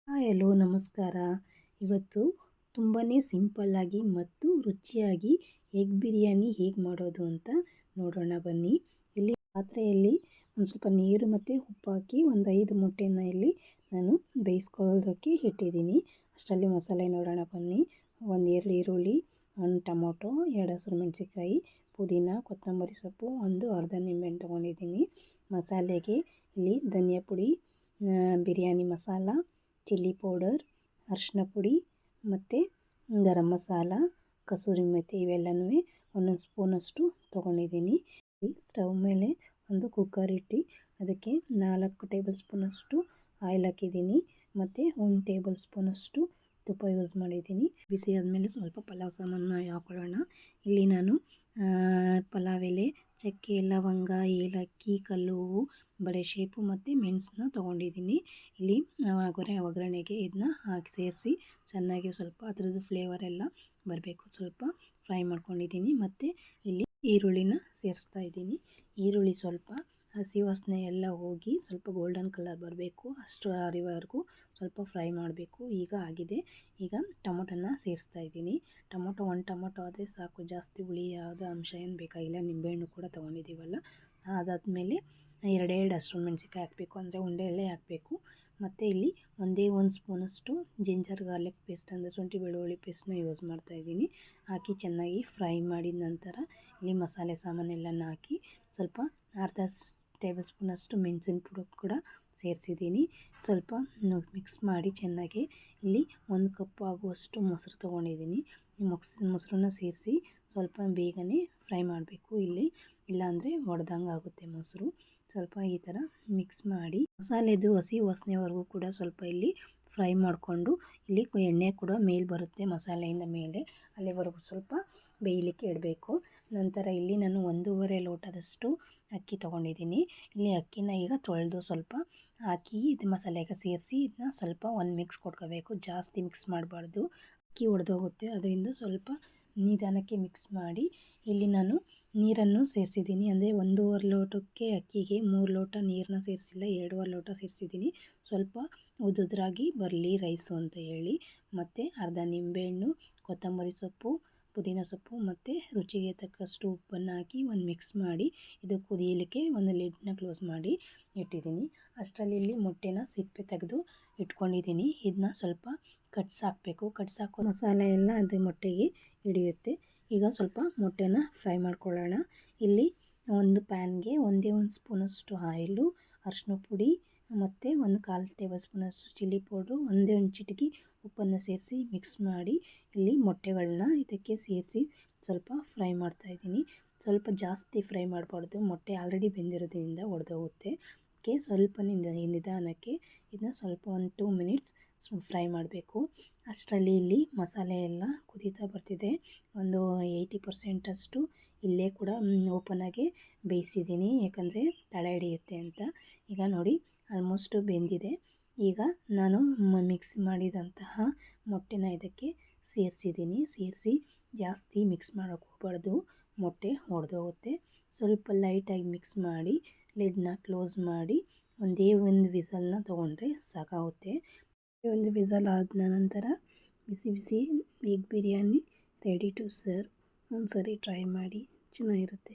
Hello ನಮಸ್ಕಾರ. ಇವತ್ತು ತುಂಬಾ ಸಿಂಪಲ್ಲಾಗಿ ಮತ್ತು ರುಚಿಯಾಗಿ ಎಗ್ ಬಿರಿಯಾನಿ ಹೇಗೆ ಮಾಡೋದು ಅಂತ ನೋಡೋಣ ಬನ್ನಿ. ಇಲ್ಲಿ ಪಾತ್ರೆಯಲ್ಲಿ ಒಂದು ಸ್ವಲ್ಪ ನೀರು ಮತ್ತು ಉಪ್ಪು ಹಾಕಿ ಒಂದು 5 ಮೊಟ್ಟೆನ ಇಲ್ಲಿ ನಾನು ಬೇಯಿಸ್ಕೊಳ್ಳೋದಕ್ಕೆ ಇಟ್ಟಿದ್ದೀನಿ. ಅಷ್ಟರಲ್ಲಿ ಮಸಾಲೆ ನೋಡೋಣ ಬನ್ನಿ. 2 ಈರುಳ್ಳಿ, 1 ಟೊಮೊಟೊ, 2 ಹಸಿರುಮೆಣಸಿನ್ಕಾಯಿ, ಪುದೀನ, ಕೊತ್ತಂಬರಿ ಸೊಪ್ಪು, ಒಂದು ಅರ್ಧ ನಿಂಬೆಹಣ್ಣು ತೊಗೊಂಡಿದ್ದೀನಿ. ಮಸಾಲೆಗೆ ಇಲ್ಲಿ ಧನಿಯಾ ಪುಡಿ, ಬಿರಿಯಾನಿ ಮಸಾಲ, ಚಿಲ್ಲಿ ಪೌಡರ್, ಅರಿಶಿನ ಪುಡಿ ಮತ್ತು ಗರಂ ಮಸಾಲ, ಕಸೂರಿ ಮೆಥಿ ಇವೆಲ್ಲನೂ ಒಂದೊಂದು ಸ್ಪೂನಷ್ಟು ತೊಗೊಂಡಿದ್ದೀನಿ. ಸ್ಟವ್ ಮೇಲೆ ಒಂದು ಕುಕ್ಕರ್ ಇಟ್ಟು ಅದಕ್ಕೆ 4 ಟೇಬಲ್ ಸ್ಪೂನಷ್ಟು ಆಯಿಲ್ ಹಾಕಿದ್ದೀನಿ ಮತ್ತು 1 ಟೇಬಲ್ ಸ್ಪೂನಷ್ಟು ತುಪ್ಪ ಯೂಸ್ ಮಾಡಿದ್ದೀನಿ. ಬಿಸಿ ಆದಮೇಲೆ ಸ್ವಲ್ಪ ಪಲಾವ್ ಸಾಮಾನು ಹಾಕೊಳ್ಳೋಣ. ಇಲ್ಲಿ ನಾನು ಪಲಾವ್ ಎಲೆ, ಚಕ್ಕೆ, ಲವಂಗ, ಏಲಕ್ಕಿ, ಕಲ್ಲುವ್ವು, ಬಡೆಶೇಪು ಮತ್ತು ಮೆಣಸನ್ನ ತೊಗೊಂಡಿದ್ದೀನಿ. ಇಲ್ಲಿ ಒಗ್ಗರಣೆಗೆ ಇದನ್ನ ಹಾಕಿ ಸೇರಿಸಿ ಚೆನ್ನಾಗಿ ಸ್ವಲ್ಪ ಅದರದ್ದು ಫ್ಲೇವರ್ ಎಲ್ಲ ಬರಬೇಕು ಸ್ವಲ್ಪ ಫ್ರೈ ಮಾಡ್ಕೊಂಡಿದ್ದೀನಿ. ಮತ್ತು ಇಲ್ಲಿ ಈರುಳ್ಳಿನ ಸೇರಿಸ್ತಾ ಇದ್ದೀನಿ. ಈರುಳ್ಳಿ ಸ್ವಲ್ಪ ಹಸಿ ವಾಸನೆ ಎಲ್ಲ ಹೋಗಿ ಸ್ವಲ್ಪ ಗೋಲ್ಡನ್ ಕಲರ್ ಬರಬೇಕು, ಅಷ್ಟು ಅರಿವರೆಗೂ ಸ್ವಲ್ಪ ಫ್ರೈ ಮಾಡಬೇಕು. ಈಗ ಆಗಿದೆ. ಈಗ ಟೊಮೊಟೊನ ಸೇರಿಸ್ತಾ ಇದ್ದೀನಿ. ಒಂದು ಟೊಮೊಟೊ ಆದರೆ ಸಾಕು, ಜಾಸ್ತಿ ಹುಳಿಯಾದ ಅಂಶ ಏನು ಬೇಕಾಗಿಲ್ಲ. ನಿಂಬೆಹಣ್ಣು ಕೂಡ ತೊಗೊಂಡಿದ್ದೀವಲ್ಲ. ಅದಾದಮೇಲೆ 2 ಹಸಿರುಮೆಣಸಿನ್ಕಾಯಿ ಹಾಕಬೇಕು, ಅಂದರೆ ಉಂಡೆಯಲ್ಲೇ ಹಾಕಬೇಕು. ಮತ್ತು ಇಲ್ಲಿ ಒಂದೇ 1 ಸ್ಪೂನಷ್ಟು ಜಿಂಜರ್ ಗಾರ್ಲಿಕ್ ಪೇಸ್ಟ್, ಅಂದರೆ ಶುಂಠಿ ಬೆಳ್ಳುಳ್ಳಿ ಪೇಸ್ಟ್ನ ಯೂಸ್ ಮಾಡ್ತಾಯಿದ್ದೀನಿ. ಹಾಕಿ ಚೆನ್ನಾಗಿ ಫ್ರೈ ಮಾಡಿದ ನಂತರ ಇಲ್ಲಿ ಮಸಾಲೆ ಸಾಮಾನೆಲ್ಲನ ಹಾಕಿ ಸ್ವಲ್ಪ ಅರ್ಧ ಟೇಬಲ್ ಸ್ಪೂನಷ್ಟು ಮೆಣಸಿನ ಪುಡಿ ಕೂಡ ಸೇರಿಸಿದ್ದೀನಿ. ಸ್ವಲ್ಪ ಮಿಕ್ಸ್ ಮಾಡಿ ಚೆನ್ನಾಗಿ ಇಲ್ಲಿ 1 ಕಪ್ ಆಗುವಷ್ಟು ಮೊಸರು ತೊಗೊಂಡಿದ್ದೀನಿ. ಮೊಸರನ್ನ ಸೇರಿಸಿ ಸ್ವಲ್ಪ ಬೇಗನೆ ಫ್ರೈ ಮಾಡಬೇಕು. ಇಲ್ಲಾಂದರೆ ಒಡೆದಂಗೆ ಆಗುತ್ತೆ ಮೊಸರು. ಸ್ವಲ್ಪ ಈ ಥರ ಮಿಕ್ಸ್ ಮಾಡಿ ಮಸಾಲೆದು ಹಸಿ ವಾಸನೆವರೆಗೂ ಕೂಡ ಸ್ವಲ್ಪ ಇಲ್ಲಿ ಫ್ರೈ ಮಾಡಿಕೊಂಡು, ಇಲ್ಲಿ ಎಣ್ಣೆ ಕೂಡ ಮೇಲೆ ಬರುತ್ತೆ ಮಸಾಲೆಯಿಂದ ಮೇಲೆ, ಅಲ್ಲಿವರೆಗೂ ಸ್ವಲ್ಪ ಬೇಯಲಿಕ್ಕೆ ಇಡಬೇಕು. ನಂತರ ಇಲ್ಲಿ ನಾನು 1.5 ಲೋಟದಷ್ಟು ಅಕ್ಕಿ ತೊಗೊಂಡಿದ್ದೀನಿ. ಇಲ್ಲಿ ಅಕ್ಕಿನ ಈಗ ತೊಳೆದು ಸ್ವಲ್ಪ ಹಾಕಿ ಇದು ಮಸಾಲೆಗೆ ಸೇರಿಸಿ ಇದನ್ನ ಸ್ವಲ್ಪ ಒಂದು ಮಿಕ್ಸ್ ಕೊಟ್ಕೋಬೇಕು. ಜಾಸ್ತಿ ಮಿಕ್ಸ್ ಮಾಡಬಾರ್ದು, ಅಕ್ಕಿ ಒಡೆದೋಗುತ್ತೆ. ಅದರಿಂದ ಸ್ವಲ್ಪ ನಿಧಾನಕ್ಕೆ ಮಿಕ್ಸ್ ಮಾಡಿ ಇಲ್ಲಿ ನಾನು ನೀರನ್ನು ಸೇರಿಸಿದ್ದೀನಿ. ಅಂದರೆ 1.5 ಲೋಟಕ್ಕೆ ಅಕ್ಕಿಗೆ 3 ಲೋಟ ನೀರನ್ನ ಸೇರಿಸಿಲ್ಲ, 2.5 ಲೋಟ ಸೇರಿಸಿದ್ದೀನಿ. ಸ್ವಲ್ಪ ಉದುರಾಗಿ ಬರಲಿ ರೈಸು ಅಂತ ಹೇಳಿ. ಮತ್ತು ಅರ್ಧ ನಿಂಬೆಹಣ್ಣು, ಕೊತ್ತಂಬರಿ ಸೊಪ್ಪು, ಪುದೀನ ಸೊಪ್ಪು ಮತ್ತು ರುಚಿಗೆ ತಕ್ಕಷ್ಟು ಉಪ್ಪನ್ನು ಹಾಕಿ ಒಂದು ಮಿಕ್ಸ್ ಮಾಡಿ ಇದು ಕುದಿಯಲಿಕ್ಕೆ ಒಂದು ಲಿಡ್ನ ಕ್ಲೋಸ್ ಮಾಡಿ ಇಟ್ಟಿದ್ದೀನಿ. ಅಷ್ಟರಲ್ಲಿ ಇಲ್ಲಿ ಮೊಟ್ಟೆನ ಸಿಪ್ಪೆ ತೆಗೆದು ಇಟ್ಕೊಂಡಿದ್ದೀನಿ. ಇದನ್ನ ಸ್ವಲ್ಪ ಕಟ್ಸಾಕಬೇಕು. ಕಟ್ಸಾಕೋ ಮಸಾಲೆ ಎಲ್ಲ ಅದು ಮೊಟ್ಟೆಗೆ ಹಿಡಿಯುತ್ತೆ. ಈಗ ಸ್ವಲ್ಪ ಮೊಟ್ಟೆನ ಫ್ರೈ ಮಾಡ್ಕೊಳ್ಳೋಣ. ಇಲ್ಲಿ ಒಂದು ಪ್ಯಾನ್ಗೆ 1 ಸ್ಪೂನಷ್ಟು ಆಯಿಲು, ಅರಿಶಿನ ಪುಡಿ ಮತ್ತು 1/4 ಟೇಬಲ್ ಸ್ಪೂನಷ್ಟು ಚಿಲ್ಲಿ ಪೌಡ್ರು, 1 ಚಿಟಿಕೆ ಉಪ್ಪನ್ನು ಸೇರಿಸಿ ಮಿಕ್ಸ್ ಮಾಡಿ ಇಲ್ಲಿ ಮೊಟ್ಟೆಗಳನ್ನ ಇದಕ್ಕೆ ಸೇರಿಸಿ ಸ್ವಲ್ಪ ಫ್ರೈ ಮಾಡ್ತಾಯಿದ್ದೀನಿ. ಸ್ವಲ್ಪ ಜಾಸ್ತಿ ಫ್ರೈ ಮಾಡಬಾರ್ದು, ಮೊಟ್ಟೆ ಆಲ್ರೆಡಿ ಬೆಂದಿರೋದ್ರಿಂದ ಒಡೆದೋಗುತ್ತೆ. ಸ್ವಲ್ಪ ನಿಧಾನಕ್ಕೆ ಇದನ್ನ ಸ್ವಲ್ಪ 2 ಮಿನಿಟ್ಸ್ ಫ್ರೈ ಮಾಡಬೇಕು. ಅಷ್ಟರಲ್ಲಿ ಇಲ್ಲಿ ಮಸಾಲೆ ಎಲ್ಲ ಕುದೀತಾ ಬರ್ತಿದೆ. ಒಂದು 80% ಅಷ್ಟು ಇಲ್ಲೇ ಕೂಡ ಓಪನಾಗಿ ಬೇಯಿಸಿದ್ದೀನಿ, ಯಾಕಂದರೆ ತಳ ಹಿಡಿಯುತ್ತೆ ಅಂತ. ಈಗ ನೋಡಿ ಆಲ್ಮೋಸ್ಟ್ ಬೆಂದಿದೆ. ಈಗ ನಾನು ಮಿಕ್ಸ್ ಮಾಡಿದಂತಹ ಮೊಟ್ಟೆನ ಇದಕ್ಕೆ ಸೇರಿಸಿದ್ದೀನಿ. ಸೇರಿಸಿ ಜಾಸ್ತಿ ಮಿಕ್ಸ್ ಮಾಡೋಕ್ಕೆ ಹೋಗಬಾರ್ದು, ಮೊಟ್ಟೆ ಒಡೆದೋಗುತ್ತೆ. ಸ್ವಲ್ಪ ಲೈಟಾಗಿ ಮಿಕ್ಸ್ ಮಾಡಿ ಲಿಡ್ನ ಕ್ಲೋಸ್ ಮಾಡಿ ಒಂದೇ ಒಂದು ವಿಸಲ್ನ ತೊಗೊಂಡ್ರೆ ಸಾಕಾಗುತ್ತೆ. ಒಂದು ವಿಸಲ್ ಆದ ನಂತರ ಬಿಸಿ ಬಿಸಿ egg biryani ready to serve. ಒಂದು ಸರಿ ಟ್ರೈ ಮಾಡಿ, ಚೆನ್ನಾಗಿರುತ್ತೆ.